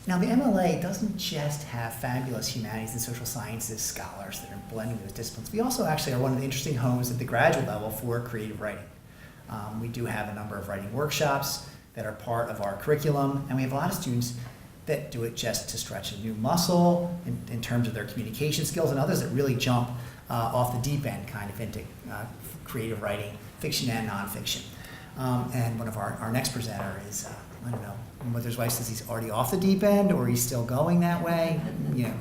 Now, the MLA doesn't just have fabulous humanities and social sciences scholars that are blending those disciplines. We also actually are one of the interesting homes at the graduate level for creative writing. We do have a number of writing workshops that are part of our curriculum, and we have a lot of students that do it just to stretch a new muscle in terms of their communication skills, and others that really jump off the deep end kind of into creative writing, fiction and nonfiction. And one of our next presenter is, I don't know whether his wife says he's already off the deep end or he's still going that way, you know,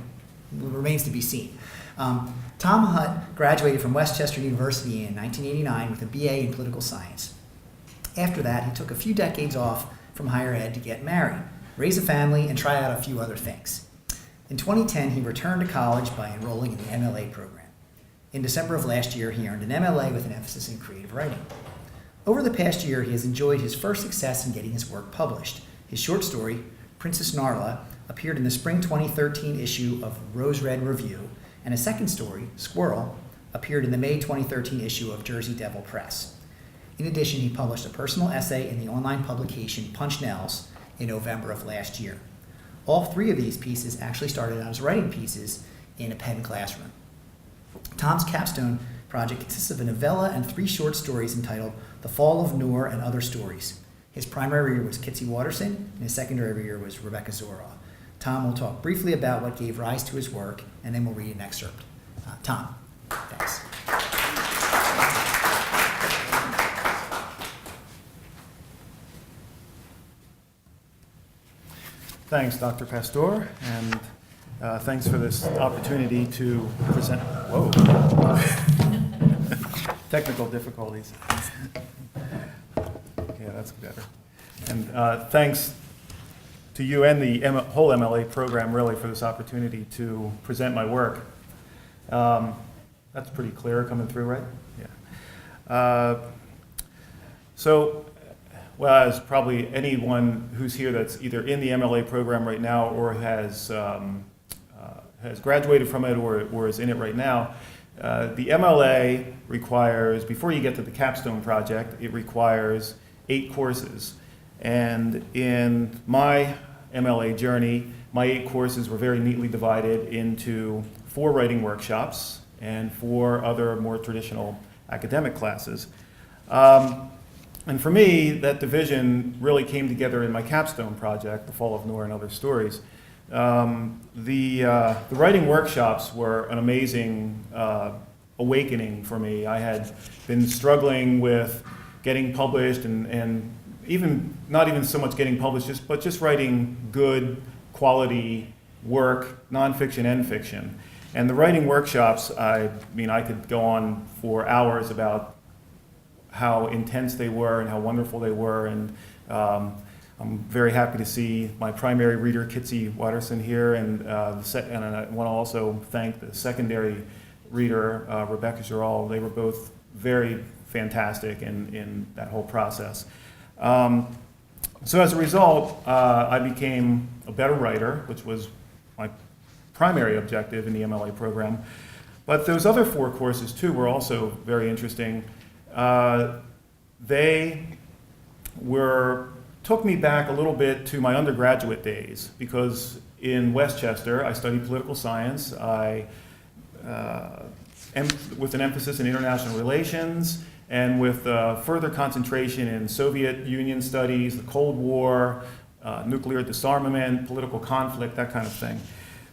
remains to be seen. Tom Hutt graduated from Westchester University in 1989 with a BA in political science. After that, he took a few decades off from higher ed to get married, raise a family, and try out a few other things. In 2010, he returned to college by enrolling in the MLA program. In December of last year, he earned an MLA with an emphasis in creative writing. Over the past year, he has enjoyed his first success in getting his work published. His short story, Princess Narla, appeared in the spring 2013 issue of Rose Red Review, and a second story, Squirrel, appeared in the May 2013 issue of Jersey Devil Press. In addition, he published a personal essay in the online publication Punchnells in November of last year. All three of these pieces actually started out as writing pieces in a Penn classroom. Tom's capstone project consists of a novella and 3 short stories entitled The Fall of Noor and Other Stories. His primary reader was Kitsy Watterson, and his secondary reader was Rebecca Zora. Tom will talk briefly about what gave rise to his work, and then we'll read an excerpt. Tom, thanks. Thanks, Dr. Pastor, and thanks for this opportunity to present. Whoa. Technical difficulties. Yeah, that's better. And thanks to you and the whole MLA program, really, for this opportunity to present my work. That's pretty clear coming through, right? Yeah. Well, as probably anyone who's here that's either in the MLA program right now or has graduated from it or is in it right now, the MLA requires, before you get to the capstone project, it requires 8 courses. And in my MLA journey, my 8 courses were very neatly divided into 4 writing workshops and 4 other more traditional academic classes. And for me, that division really came together in my capstone project, The Fall of Noor and Other Stories. The writing workshops were an amazing awakening for me. I had been struggling with getting published and even not even so much getting published, but just writing good quality work, nonfiction and fiction. And the writing workshops, I mean, I could go on for hours about how intense they were and how wonderful they were, and I'm very happy to see my primary reader, Kitsy Watterson, here, and I want to also thank the secondary reader, Rebecca Zora. They were both very fantastic in that whole process. So as a result, I became a better writer, which was my primary objective in the MLA program. But those other 4 courses, too, were also very interesting. They took me back a little bit to my undergraduate days, because in Westchester I studied political science. I with an emphasis in international relations and with further concentration in Soviet Union studies, the Cold War, nuclear disarmament, political conflict, that kind of thing.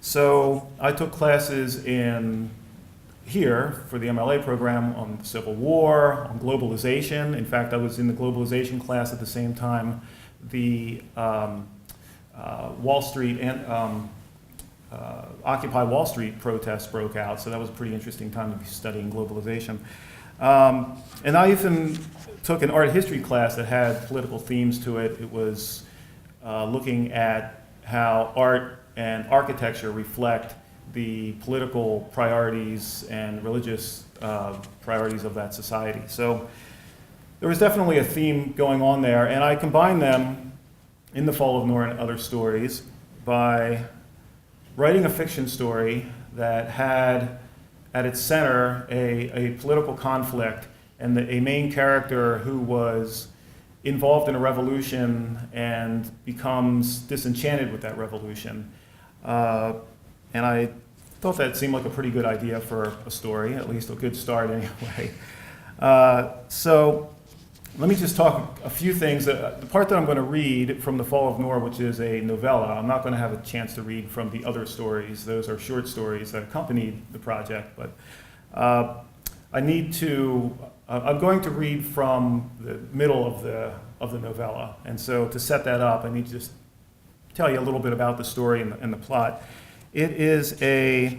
So I took classes here for the MLA program on the Civil War, on globalization. In fact, I was in the globalization class at the same time the Wall Street and Occupy Wall Street protests broke out, so that was a pretty interesting time to be studying globalization. And I even took an art history class that had political themes to it. It was looking at how art and architecture reflect the political priorities and religious priorities of that society. So there was definitely a theme going on there, and I combined them in The Fall of Noor and Other Stories by writing a fiction story that had at its center a political conflict and a main character who was involved in a revolution and becomes disenchanted with that revolution. And I thought that seemed like a pretty good idea for a story, at least a good start anyway. So let me just talk a few things. The part that I'm going to read from The Fall of Nor, which is a novella, I'm not going to have a chance to read from the other stories. Those are short stories that accompanied the project. But I'm going to read from the middle of the novella. And so to set that up, I need to just tell you a little bit about the story and the plot. It is the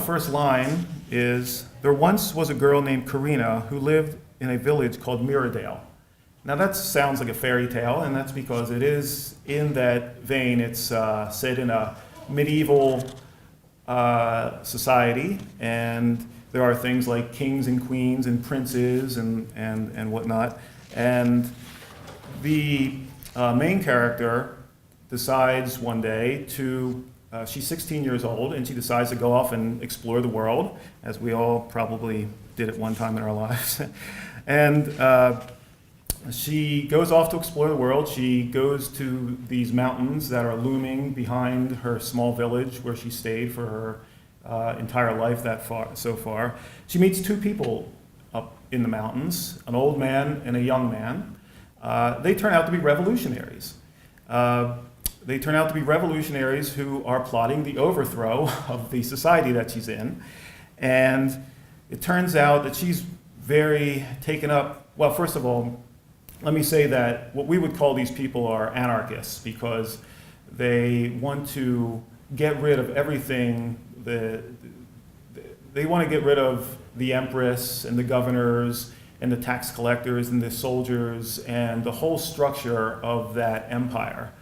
first line is, "There once was a girl named Karina who lived in a village called Mirrodale." Now that sounds like a fairy tale, and that's because it is in that vein. It's set in a medieval society, and there are things like kings and queens and princes and whatnot. And the main character decides one day she's 16 years old, and she decides to go off and explore the world, as we all probably did at one time in our lives. And she goes off to explore the world. She goes to these mountains that are looming behind her small village where she stayed for her entire life so far. She meets two people up in the mountains, an old man and a young man. They turn out to be revolutionaries. They turn out to be revolutionaries who are plotting the overthrow of the society that she's in. And it turns out that she's very taken up. Well, first of all, let me say that what we would call these people are anarchists, because they want to get rid of everything. They want to get rid of the empress and the governors and the tax collectors and the soldiers and the whole structure of that empire.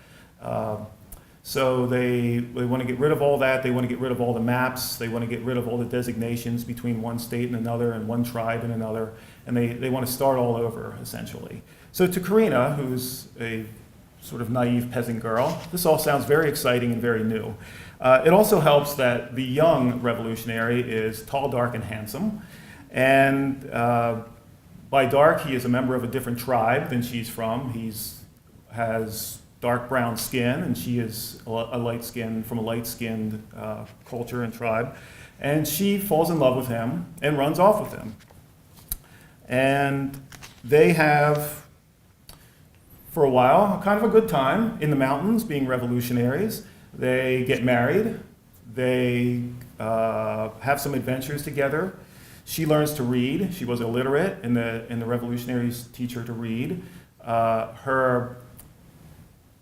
So they want to get rid of all that. They want to get rid of all the maps. They want to get rid of all the designations between one state and another and one tribe and another. And they want to start all over, essentially. So to Karina, who's a sort of naive peasant girl, this all sounds very exciting and very new. It also helps that the young revolutionary is tall, dark, and handsome. And by dark, he is a member of a different tribe than she's from. He has dark brown skin, and she is a light-skinned, from a light-skinned culture and tribe. And she falls in love with him and runs off with him. And they have, for a while, kind of a good time in the mountains being revolutionaries. They get married. They have some adventures together. She learns to read. She was illiterate, and the revolutionaries teach her to read. Her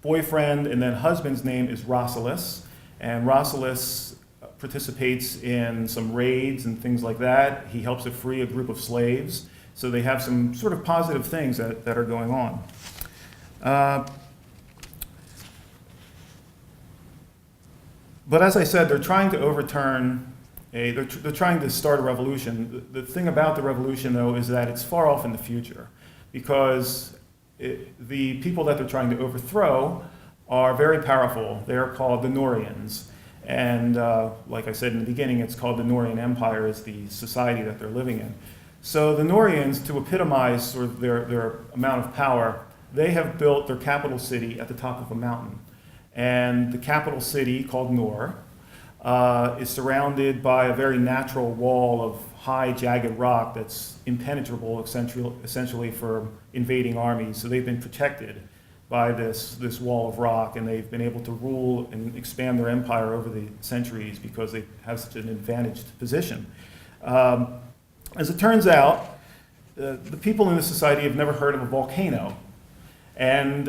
boyfriend and then husband's name is Rasselas, and Rasselas participates in some raids and things like that. He helps to free a group of slaves. So they have some sort of positive things that are going on. But as I said, they're trying to overturn they're trying to start a revolution. The thing about the revolution, though, is that it's far off in the future, because the people that they're trying to overthrow are very powerful. They're called the Norians. And like I said in the beginning, it's called the Norian Empire, is the society that they're living in. So the Norians, to epitomize sort of their amount of power, they have built their capital city at the top of a mountain. And the capital city, called Nor, is surrounded by a very natural wall of high, jagged rock that's impenetrable, essentially for invading armies. So they've been protected by this wall of rock, and they've been able to rule and expand their empire over the centuries because they have such an advantaged position. As it turns out, the people in this society have never heard of a volcano. And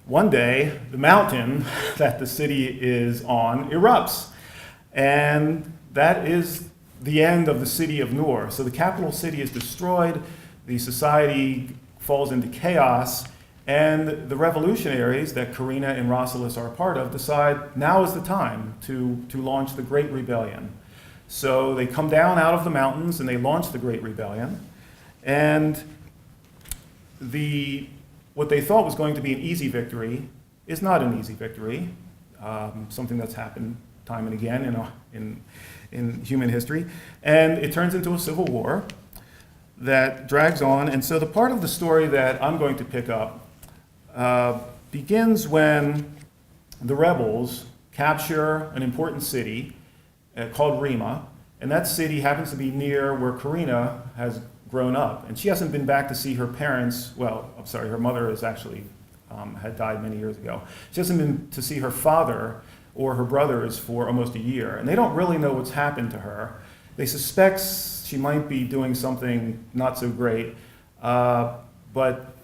one day, the mountain that the city is on erupts. And that is the end of the city of Nor. So the capital city is destroyed, the society falls into chaos, and the revolutionaries that Karina and Rasselas are a part of decide now is the time to launch the Great Rebellion. So they come down out of the mountains and they launch the Great Rebellion. And what they thought was going to be an easy victory is not an easy victory, something that's happened time and again in human history. And it turns into a civil war. that drags on. And so the part of the story that I'm going to pick up begins when the rebels capture an important city called Rima, and that city happens to be near where Karina has grown up. And she hasn't been back to see her parents. Well, I'm sorry, her mother is actually had died many years ago. She hasn't been to see her father or her brothers for almost a year, and they don't really know what's happened to her. They suspect she might be doing something not so great, but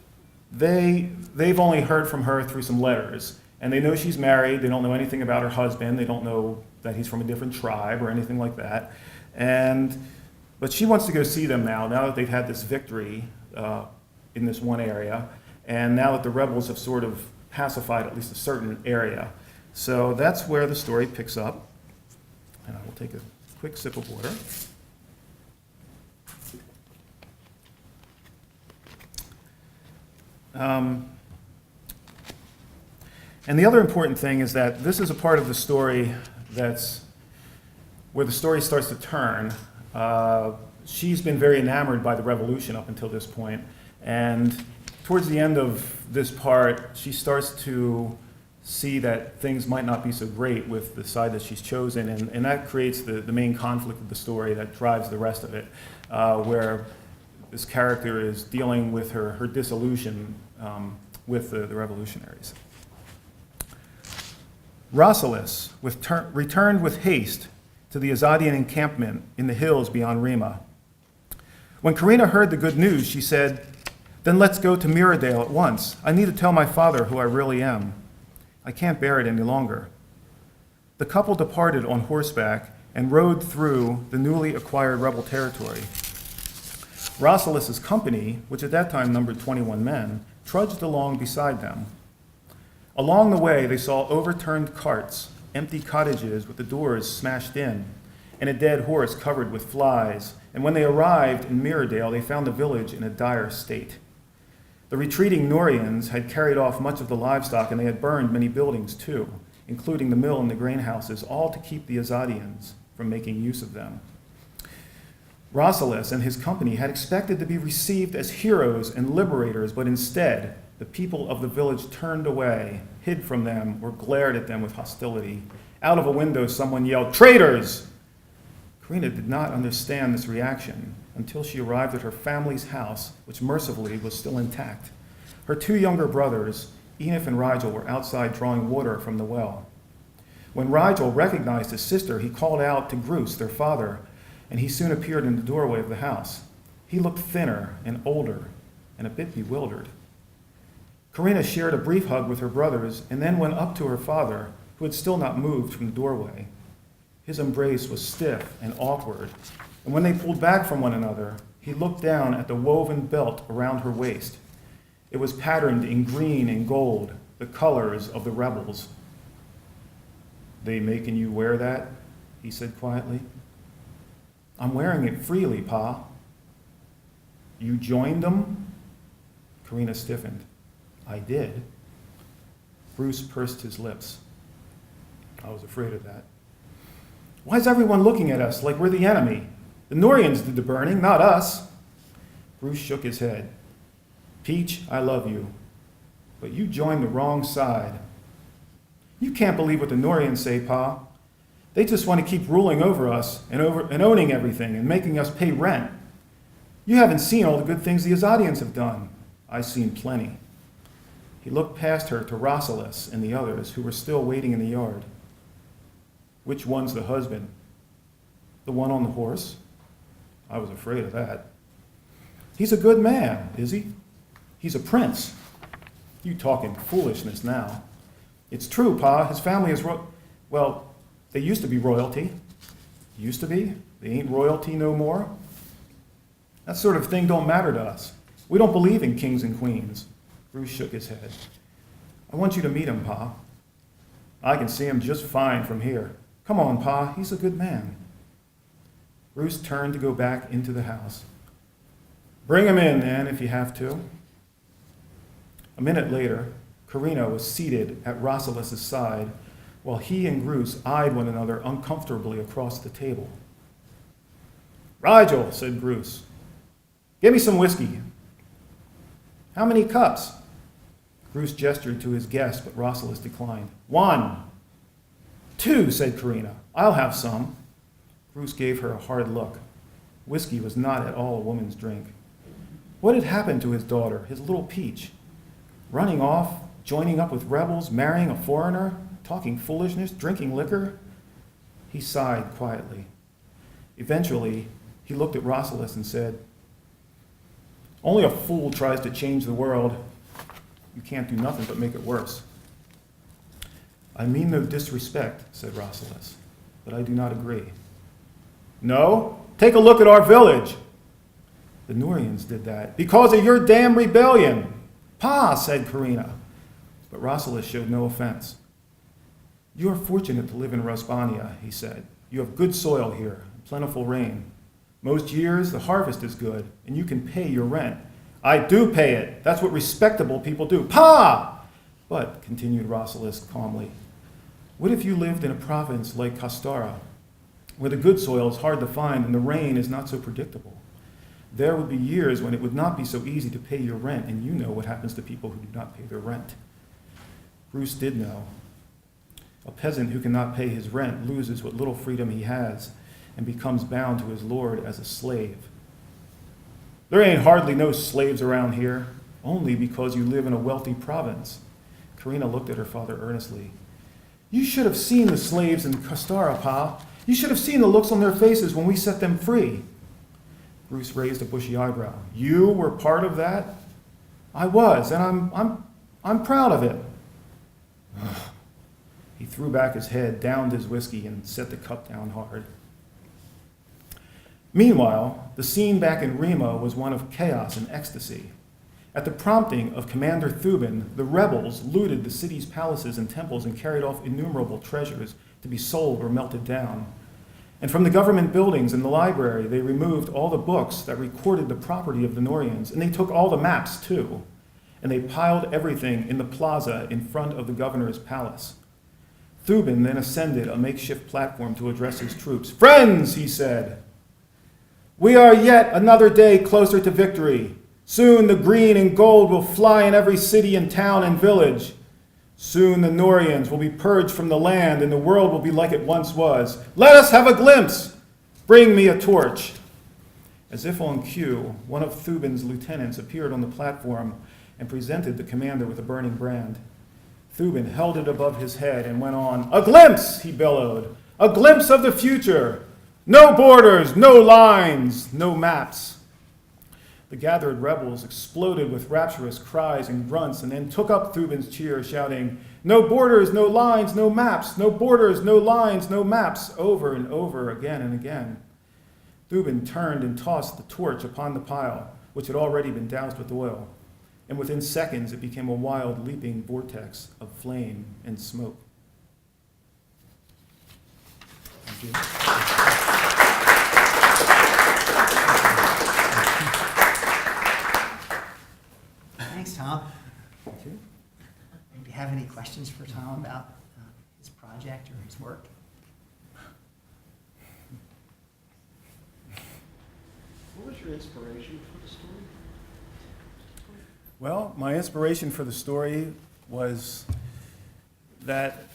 they've only heard from her through some letters, and they know she's married. They don't know anything about her husband. They don't know that he's from a different tribe or anything like that. But she wants to go see them now that they've had this victory in this one area, and now that the rebels have sort of pacified at least a certain area. So that's where the story picks up. And I will take a quick sip of water. And the other important thing is that this is a part of the story that's where the story starts to turn. She's been very enamored by the revolution up until this point, and towards the end of this part, she starts to see that things might not be so great with the side that she's chosen, and that creates the main conflict of the story that drives the rest of it, where this character is dealing with her disillusion with the revolutionaries. Rasselas returned with haste to the Azadian encampment in the hills beyond Rima. When Karina heard the good news, she said, "Then let's go to Miradale at once. I need to tell my father who I really am. I can't bear it any longer." The couple departed on horseback and rode through the newly acquired rebel territory. Rasselas's company, which at that time numbered 21 men, trudged along beside them. Along the way, they saw overturned carts, empty cottages with the doors smashed in, and a dead horse covered with flies. And when they arrived in Miradale, they found the village in a dire state. The retreating Norians had carried off much of the livestock, and they had burned many buildings too, including the mill and the grain houses, all to keep the Azadians from making use of them. Rasselas and his company had expected to be received as heroes and liberators, but instead, the people of the village turned away, hid from them, or glared at them with hostility. Out of a window, someone yelled, "Traitors!" Karina did not understand this reaction until she arrived at her family's house, which mercifully was still intact. Her two younger brothers, Enif and Rigel, were outside drawing water from the well. When Rigel recognized his sister, he called out to Gruus, their father, and he soon appeared in the doorway of the house. He looked thinner and older and a bit bewildered. Karina shared a brief hug with her brothers and then went up to her father, who had still not moved from the doorway. His embrace was stiff and awkward, and when they pulled back from one another, he looked down at the woven belt around her waist. It was patterned in green and gold, the colors of the rebels. "They making you wear that?" he said quietly. "I'm wearing it freely, Pa." "You joined them?" Karina stiffened. "I did." Gruus pursed his lips. "I was afraid of that." "Why is everyone looking at us like we're the enemy? The Norians did the burning, not us." Gruus shook his head. "Peach, I love you, but you joined the wrong side. You can't believe what the Norians say, Pa. They just want to keep ruling over us and owning everything and making us pay rent. You haven't seen all the good things the Azadians have done. I've seen plenty." He looked past her to Rasselas and the others, who were still waiting in the yard. "Which one's the husband?" "The one on the horse." "I was afraid of that." "He's a good man, is he?" "He's a prince." "You talking foolishness now." "It's true, Pa. His family is well, they used to be royalty." "Used to be? They ain't royalty no more?" "That sort of thing don't matter to us. We don't believe in kings and queens." Gruus shook his head. "I want you to meet him, Pa." "I can see him just fine from here." "Come on, Pa. He's a good man." Gruus turned to go back into the house. "Bring him in, then, if you have to." A minute later, Karina was seated at Rasselas' side, while he and Gruus eyed one another uncomfortably across the table. "Rigel," said Gruus. Get me some whiskey. How many cups? Bruce gestured to his guest, but Rosalys declined. 1. 2, said Karina. I'll have some. Bruce gave her a hard look. Whiskey was not at all a woman's drink. What had happened to his daughter, his little Peach? Running off, joining up with rebels, marrying a foreigner, talking foolishness, drinking liquor? He sighed quietly. Eventually, he looked at Rosalys and said, only a fool tries to change the world. You can't do nothing but make it worse. I mean no disrespect, said Rosalys, but I do not agree. No? Take a look at our village. The Nourians did that because of your damn rebellion. Pa, said Karina. But Rosalys showed no offense. You are fortunate to live in Rasbania, he said. You have good soil here, plentiful rain. Most years, the harvest is good, and you can pay your rent. I do pay it. That's what respectable people do. Pa! But, continued Rosalys calmly, what if you lived in a province like Castara, where the good soil is hard to find and the rain is not so predictable? There would be years when it would not be so easy to pay your rent, and you know what happens to people who do not pay their rent. Bruce did know. A peasant who cannot pay his rent loses what little freedom he has and becomes bound to his lord as a slave. There ain't hardly no slaves around here, only because you live in a wealthy province. Karina looked at her father earnestly. You should have seen the slaves in Castara, Pa. You should have seen the looks on their faces when we set them free. Bruce raised a bushy eyebrow. You were part of that? I was, and I'm proud of it. He threw back his head, downed his whiskey, and set the cup down hard. Meanwhile, the scene back in Rima was one of chaos and ecstasy. At the prompting of Commander Thuban, the rebels looted the city's palaces and temples and carried off innumerable treasures to be sold or melted down. And from the government buildings and the library, they removed all the books that recorded the property of the Nourians, and they took all the maps, too. And they piled everything in the plaza in front of the governor's palace. Thuban then ascended a makeshift platform to address his troops. Friends, he said, we are yet another day closer to victory. Soon the green and gold will fly in every city and town and village. Soon the Nourians will be purged from the land and the world will be like it once was. Let us have a glimpse. Bring me a torch. As if on cue, one of Thuban's lieutenants appeared on the platform and presented the commander with a burning brand. Thuban held it above his head and went on. A glimpse, he bellowed. A glimpse of the future. No borders, no lines, no maps. The gathered rebels exploded with rapturous cries and grunts and then took up Thuban's cheer, shouting, no borders, no lines, no maps, no borders, no lines, no maps, over and over again and again. Thuban turned and tossed the torch upon the pile, which had already been doused with oil, and within seconds it became a wild, leaping vortex of flame and smoke. Thank you. Thanks, Tom. Thank you. Do you have any questions for Tom about his project or his work? What was your inspiration for the story? Well, my inspiration for the story was that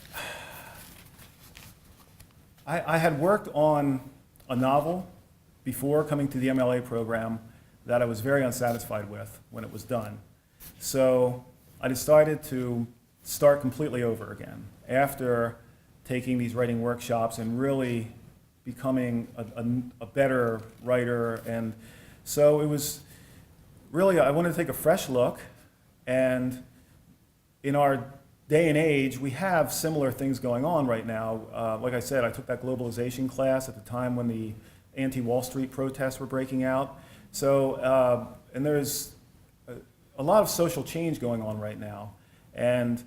I had worked on a novel before coming to the MLA program that I was very unsatisfied with when it was done. So I decided to start completely over again after taking these writing workshops and really becoming a better writer. And so it was really, I wanted to take a fresh look, and in our day and age, we have similar things going on right now. Like I said, I took that globalization class at the time when the anti-Wall Street protests were breaking out. So, and there's a lot of social change going on right now. And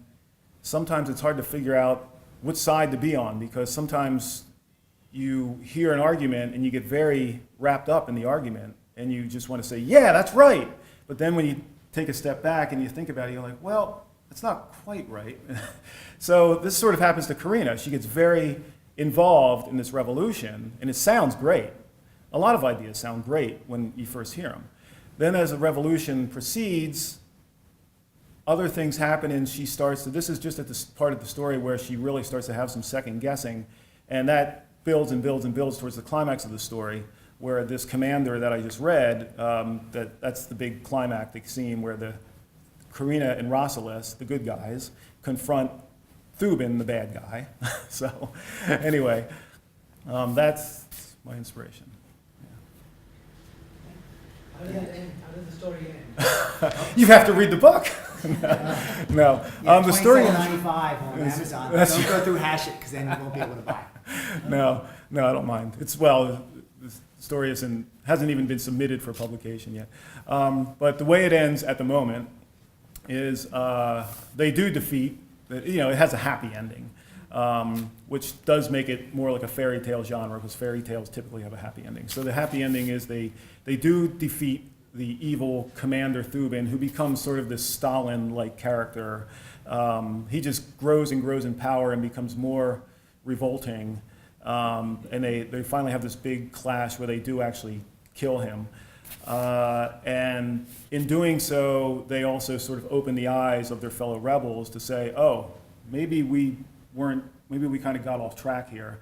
sometimes it's hard to figure out which side to be on, because sometimes you hear an argument and you get very wrapped up in the argument and you just want to say, yeah, that's right. But then when you take a step back and you think about it, you're like, well, it's not quite right. So this sort of happens to Karina. She gets very involved in this revolution, and it sounds great. A lot of ideas sound great when you first hear them. Then as the revolution proceeds, other things happen, and she starts to, this is just at this part of the story where she really starts to have some second guessing, and that builds and builds and builds towards the climax of the story, where this commander that I just read, that's the big climactic scene where the Karina and Rosalis, the good guys, confront Thuban, the bad guy. So anyway, that's my inspiration. How did that end? How did the story end? You have to read the book. No. Yeah, The story. $27.95 on Amazon. Don't go through Hash it, because then you won't be able to buy it. No, I don't mind. The story hasn't even been submitted for publication yet. But the way it ends at the moment is they do defeat. It has a happy ending, which does make it more like a fairy tale genre, because fairy tales typically have a happy ending. So the happy ending is they do defeat the evil Commander Thuban, who becomes sort of this Stalin-like character. He just grows and grows in power and becomes more revolting. And they finally have this big clash where they do actually kill him. And in doing so, they also sort of open the eyes of their fellow rebels to say, oh, maybe we kind of got off track here.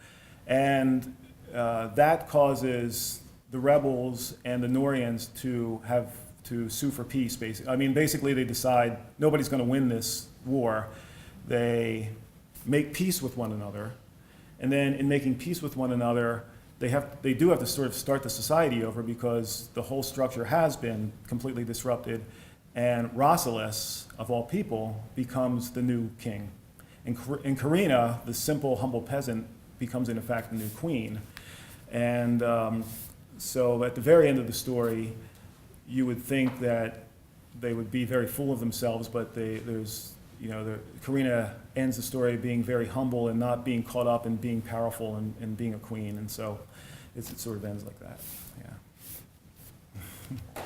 And that causes the rebels and the Norians to have to sue for peace, basically. I mean, basically they decide nobody's going to win this war. They make peace with one another. And then in making peace with one another, they do have to sort of start the society over, because the whole structure has been completely disrupted. And Rosalis, of all people, becomes the new king. And Karina, the simple, humble peasant, becomes in fact the new queen. And so at the very end of the story, you would think that they would be very full of themselves, but Karina ends the story being very humble and not being caught up in being powerful and being a queen. And so it sort of ends like that. Yeah.